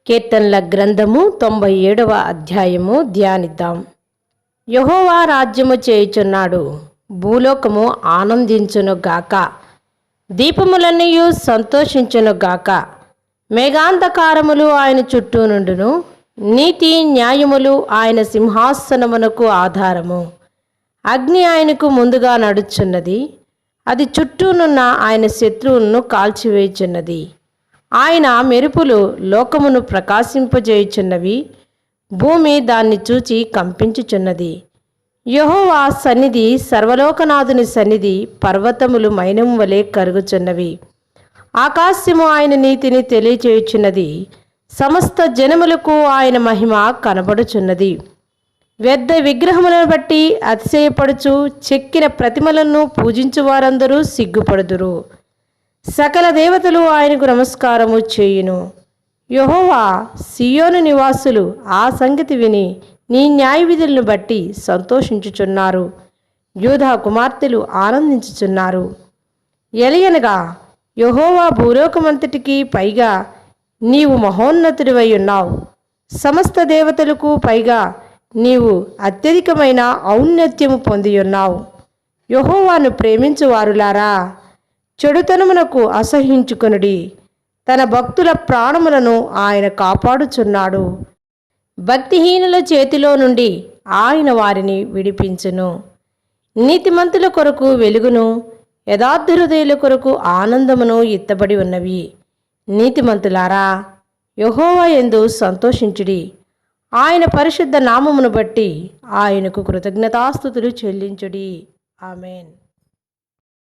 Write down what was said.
కీర్తనల గ్రంథము 97వ అధ్యాయము ధ్యానిద్దాం. యెహోవా రాజ్యము చేయుచున్నాడు, భూలోకము ఆనందించును గాక, దీపములన్నీయు సంతోషించును గాక. మేఘాంధకారములు ఆయన చుట్టూ నుండును, నీతి న్యాయములు ఆయన సింహాసనమునకు ఆధారము. అగ్ని ఆయనకు ముందుగా నడుచున్నది, అది చుట్టూనున్న ఆయన శత్రువులను కాల్చివేయుచున్నది. ఆయన మెరుపులు లోకమును ప్రకాశింపజేయుచున్నవి, భూమి దాన్ని చూచి కంపించుచున్నది. యెహోవా సన్నిధి, సర్వలోకనాథుని సన్నిధి పర్వతములు మైనము వలె కరుగుచున్నవి. ఆకాశము ఆయన నీతిని తెలియచేయుచున్నది, సమస్త జనములకు ఆయన మహిమ కనబడుచున్నది. వ్యర్థ విగ్రహములను బట్టి అతిశయపడుచు చెక్కిన ప్రతిమలను పూజించు వారందరూ సిగ్గుపడుదురు. సకల దేవతలు ఆయనకు నమస్కారము చేయును. యెహోవా, సియోను నివాసులు ఆ సంగతి విని నీ న్యాయ విధులను బట్టి సంతోషించుచున్నారు. యూదా కుమార్తెలు ఆనందించుచున్నారు. ఎలయనగా యెహోవా భూలోకమంతటికి పైగా నీవు మహోన్నతుడివై ఉన్నావు. సమస్త దేవతలకు పైగా నీవు అత్యధికమైన ఔన్నత్యము పొంది ఉన్నావు. యెహోవాను ప్రేమించు వారులారా, చెడుతనమునకు అసహ్యించుకొనుడి. తన భక్తుల ప్రాణములను ఆయన కాపాడుచున్నాడు. భక్తిహీనుల చేతిలో నుండి ఆయన వారిని విడిపించును. నీతిమంతుల కొరకు వెలుగును, యథార్థ హృదయుల కొరకు ఆనందమును ఎత్తబడి ఉన్నవి. నీతిమంతులారా, యెహోవా యందు సంతోషించుడి. ఆయన పరిశుద్ధ నామమును బట్టి ఆయనకు కృతజ్ఞతాస్తుతులు చెల్లించుడి. ఆమేన్.